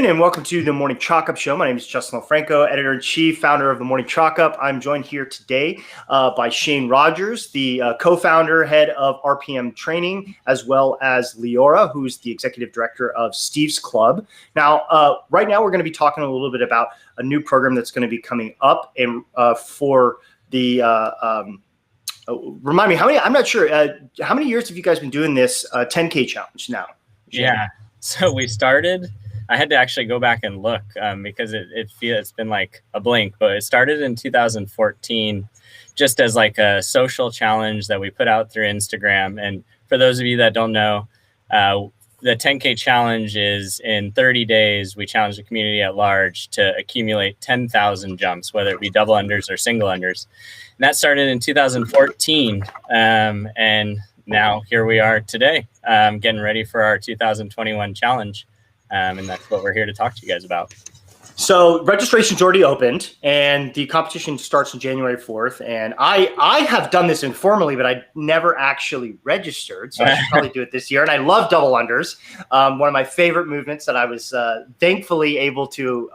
And welcome to the Morning Chalk Up Show. My name is Justin LaFranco, editor-in-chief, founder of the Morning Chalk Up. I'm joined here today by Shane Rogers, the co-founder, head of RPM training, as well as Leora, who's the executive director of Steve's Club. Now, right now, we're going to be talking a little bit about a new program that's going to be coming up, and for the remind me, I'm not sure, how many years have you guys been doing this 10K challenge now? Shane? Yeah, so we started. I had to actually go back and look because it's been like a blink, but it started in 2014 just as like a social challenge that we put out through Instagram. And for those of you that don't know, the 10K challenge is in 30 days, we challenge the community at large to accumulate 10,000 jumps, whether it be double unders or single unders. And that started in 2014. And now here we are today, getting ready for our 2021 challenge. And that's what we're here to talk to you guys about. So registration's already opened, and the competition starts on January 4th. And I have done this informally, but I never actually registered. So I should probably do it this year. And I love double unders. One of my favorite movements that I was thankfully able to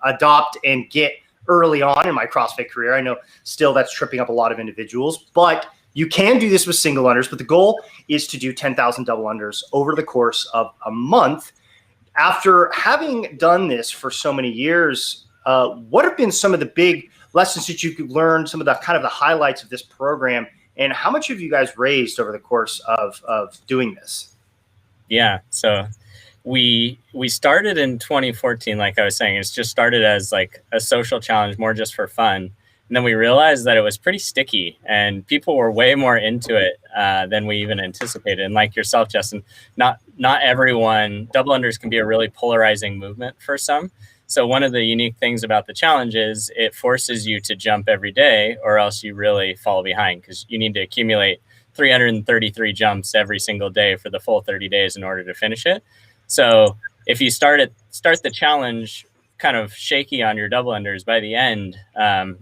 adopt and get early on in my CrossFit career. I know still that's tripping up a lot of individuals, but you can do this with single unders. But the goal is to do 10,000 double unders over the course of a month. After having done this for so many years, what have been some of the big lessons that you could learn, some of the kind of the highlights of this program, and how much have you guys raised over the course of doing this? Yeah, so we started in 2014, like I was saying. It's just started as like a social challenge, more just for fun. And then we realized that it was pretty sticky and people were way more into it than we even anticipated. And like yourself, Justin, not everyone, double unders can be a really polarizing movement for some. So one of the unique things about the challenge is it forces you to jump every day or else you really fall behind because you need to accumulate 333 jumps every single day for the full 30 days in order to finish it. So if you start the challenge kind of shaky on your double unders, by the end,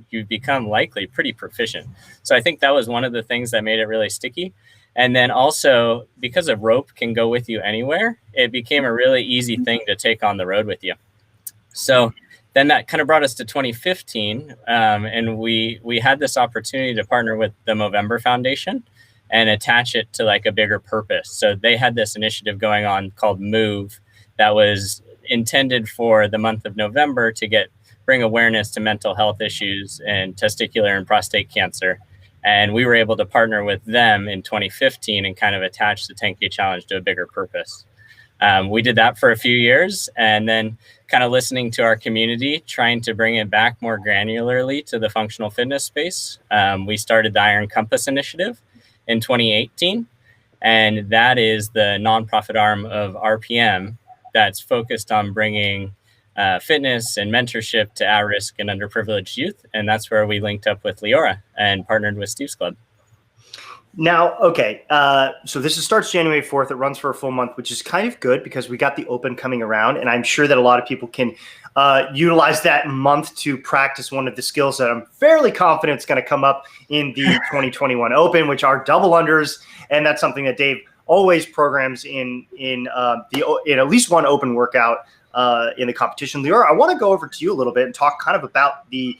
you become likely pretty proficient. So I think that was one of the things that made it really sticky. And then also, because a rope can go with you anywhere, it became a really easy thing to take on the road with you. So then that kind of brought us to 2015, and we had this opportunity to partner with the Movember Foundation and attach it to like a bigger purpose. So they had this initiative going on called Move that was intended for the month of November to bring awareness to mental health issues and testicular and prostate cancer. And we were able to partner with them in 2015 and kind of attach the 10K challenge to a bigger purpose. We did that for a few years, and then kind of listening to our community, trying to bring it back more granularly to the functional fitness space. We started the Iron Compass Initiative in 2018, and that is the nonprofit arm of RPM that's focused on bringing fitness and mentorship to at-risk and underprivileged youth. And that's where we linked up with Leora and partnered with Steve's Club. Now, okay, so this starts January 4th. It runs for a full month, which is kind of good because we got the Open coming around. And I'm sure that a lot of people can utilize that month to practice one of the skills that I'm fairly confident is going to come up in the 2021 Open, which are double unders. And that's something that Dave always programs in at least one open workout in the competition. Leora, I want to go over to you a little bit and talk kind of about the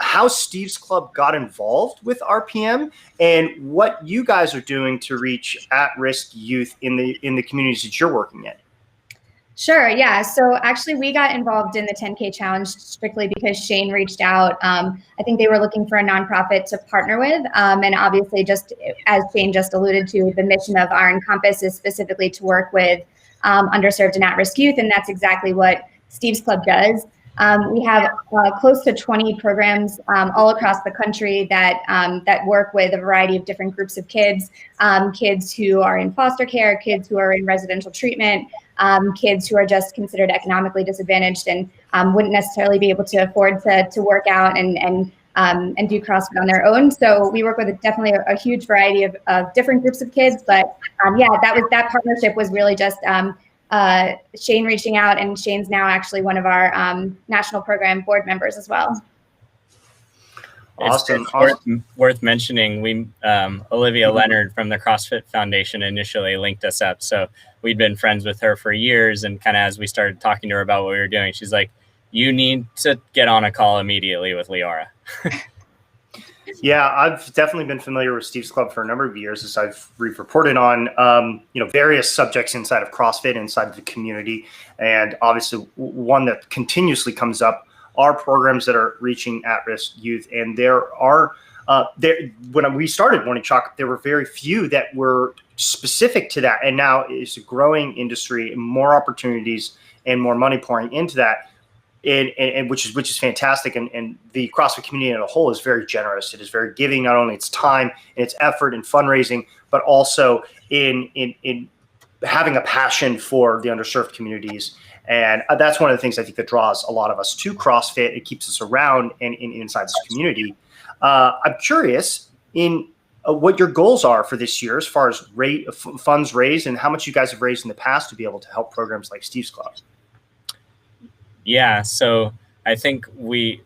how Steve's Club got involved with RPM and what you guys are doing to reach at-risk youth in the communities that you're working in. Sure, yeah. So actually we got involved in the 10K challenge strictly because Shane reached out. I think they were looking for a nonprofit to partner with. And obviously, just as Shane just alluded to, the mission of Iron Compass is specifically to work with underserved and at-risk youth. And that's exactly what Steve's Club does. We have close to 20 programs all across the country that work with a variety of different groups of kids, kids who are in foster care, kids who are in residential treatment, kids who are just considered economically disadvantaged and wouldn't necessarily be able to afford to work out and do CrossFit on their own. So we work with definitely a huge variety of different groups of kids. But yeah, that partnership was really just Shane reaching out, and Shane's now actually one of our national program board members as well. Awesome. It's worth mentioning, Olivia Leonard from the CrossFit Foundation initially linked us up. So we'd been friends with her for years. And kind of as we started talking to her about what we were doing, she's like, you need to get on a call immediately with Leora. Yeah, I've definitely been familiar with Steve's Club for a number of years as we've reported on, various subjects inside of CrossFit, inside of the community. And obviously one that continuously comes up are programs that are reaching at-risk youth. And there are, when we started Morning Chalk, there were very few that were specific to that. And now it's a growing industry, more opportunities and more money pouring into that. And which is fantastic, and the CrossFit community as a whole is very generous. It is very giving, not only its time and its effort in fundraising, but also in having a passion for the underserved communities. And that's one of the things I think that draws a lot of us to CrossFit. It keeps us around and inside this community. I'm curious in what your goals are for this year as far as funds raised and how much you guys have raised in the past to be able to help programs like Steve's Club. Yeah, so I think we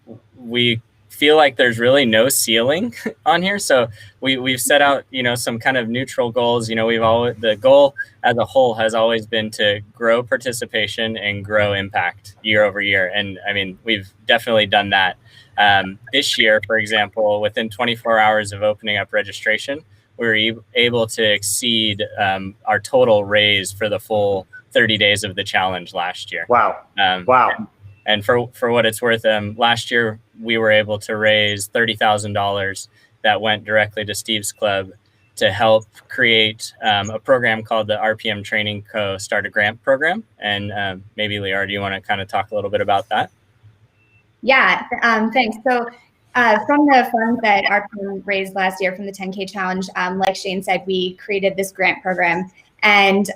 feel like there's really no ceiling on here. So we've set out, some kind of neutral goals. The goal as a whole has always been to grow participation and grow impact year over year. And I mean, we've definitely done that. This year, for example, within 24 hours of opening up registration, we were able to exceed our total raise for the full 30 days of the challenge last year. Wow. Wow. And for what it's worth, last year we were able to raise $30,000 that went directly to Steve's Club to help create a program called the RPM Training Co. Start a Grant Program. And maybe Leora, do you want to kind of talk a little bit about that? Yeah, thanks. So from the funds that RPM raised last year from the 10K challenge, like Shane said, we created this grant program. And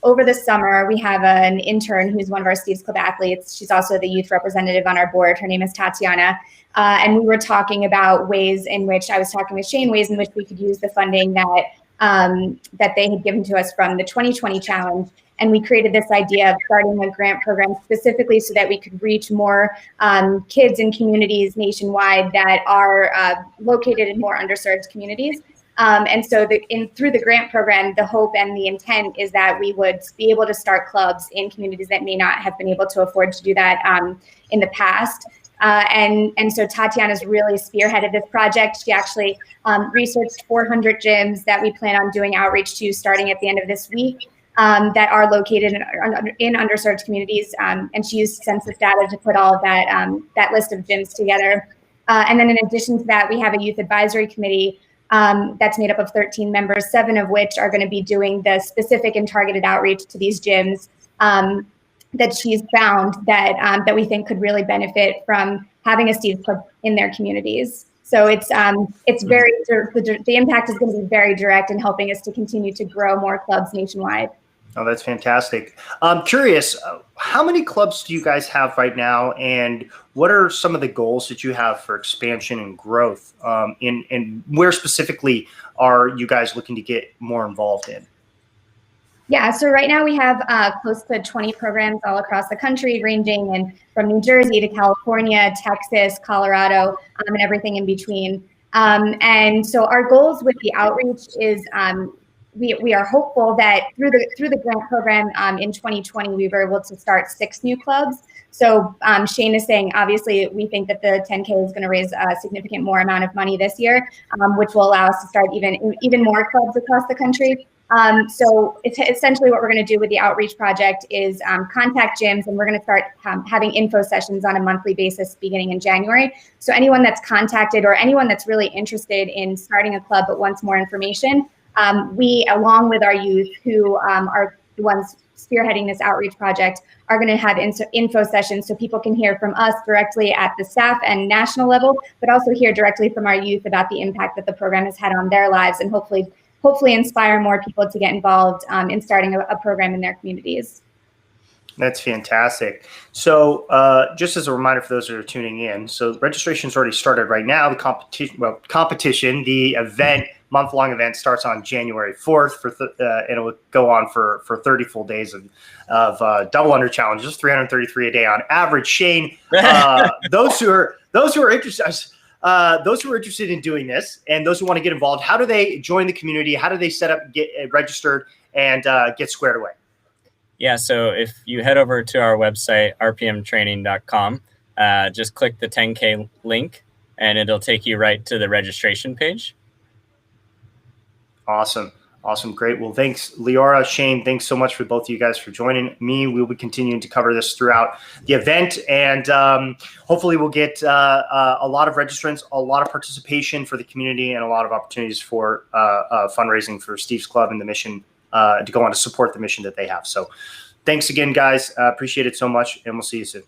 over the summer, we have an intern who's one of our Steve's Club athletes. She's also the youth representative on our board. Her name is Tatiana. And we were talking about ways in which, I was talking with Shane, ways in which we could use the funding that they had given to us from the 2020 challenge. And we created this idea of starting a grant program specifically so that we could reach more kids in communities nationwide that are located in more underserved communities. And so through the grant program, the hope and the intent is that we would be able to start clubs in communities that may not have been able to afford to do that in the past. And so Tatiana's really spearheaded this project. She actually researched 400 gyms that we plan on doing outreach to starting at the end of this week that are located in underserved communities. And she used census data to put all of that list of gyms together. And then in addition to that, we have a youth advisory committee that's made up of 13 members, 7 of which are going to be doing the specific and targeted outreach to these gyms that she's found that we think could really benefit from having a Steve's Club in their communities. So it's very, the impact is going to be very direct in helping us to continue to grow more clubs nationwide. Oh, that's fantastic. I'm curious, how many clubs do you guys have right now, and what are some of the goals that you have for expansion and growth? And where specifically are you guys looking to get more involved in? Yeah, so right now we have close to 20 programs all across the country, ranging from New Jersey to California, Texas, Colorado, and everything in between. And so our goals with the outreach is we are hopeful that through the grant program in 2020, we were able to start 6 new clubs. So Shane is saying, obviously, we think that the 10K is going to raise a significant more amount of money this year, which will allow us to start even more clubs across the country. So it's essentially what we're going to do with the outreach project is contact gyms, and we're going to start having info sessions on a monthly basis beginning in January. So anyone that's contacted or anyone that's really interested in starting a club but wants more information, we, along with our youth who are the ones spearheading this outreach project, are going to have info sessions so people can hear from us directly at the staff and national level, but also hear directly from our youth about the impact that the program has had on their lives, and hopefully inspire more people to get involved in starting a program in their communities. That's fantastic. So just as a reminder for those that are tuning in, so registration's already started right now. The the event, month-long event starts on January 4th and it will go on for 30 full days of double under challenges, 333 a day on average. Shane, those who are interested in doing this and those who want to get involved, how do they join the community? How do they set up, get registered, and get squared away? Yeah, so if you head over to our website, rpmtraining.com, just click the 10K link and it'll take you right to the registration page. Awesome. Awesome. Great. Well, thanks, Leora, Shane. Thanks so much for both of you guys for joining me. We'll be continuing to cover this throughout the event, and hopefully we'll get a lot of registrants, a lot of participation for the community, and a lot of opportunities for fundraising for Steve's Club and the mission to go on to support the mission that they have. So thanks again, guys. Appreciate it so much, and we'll see you soon.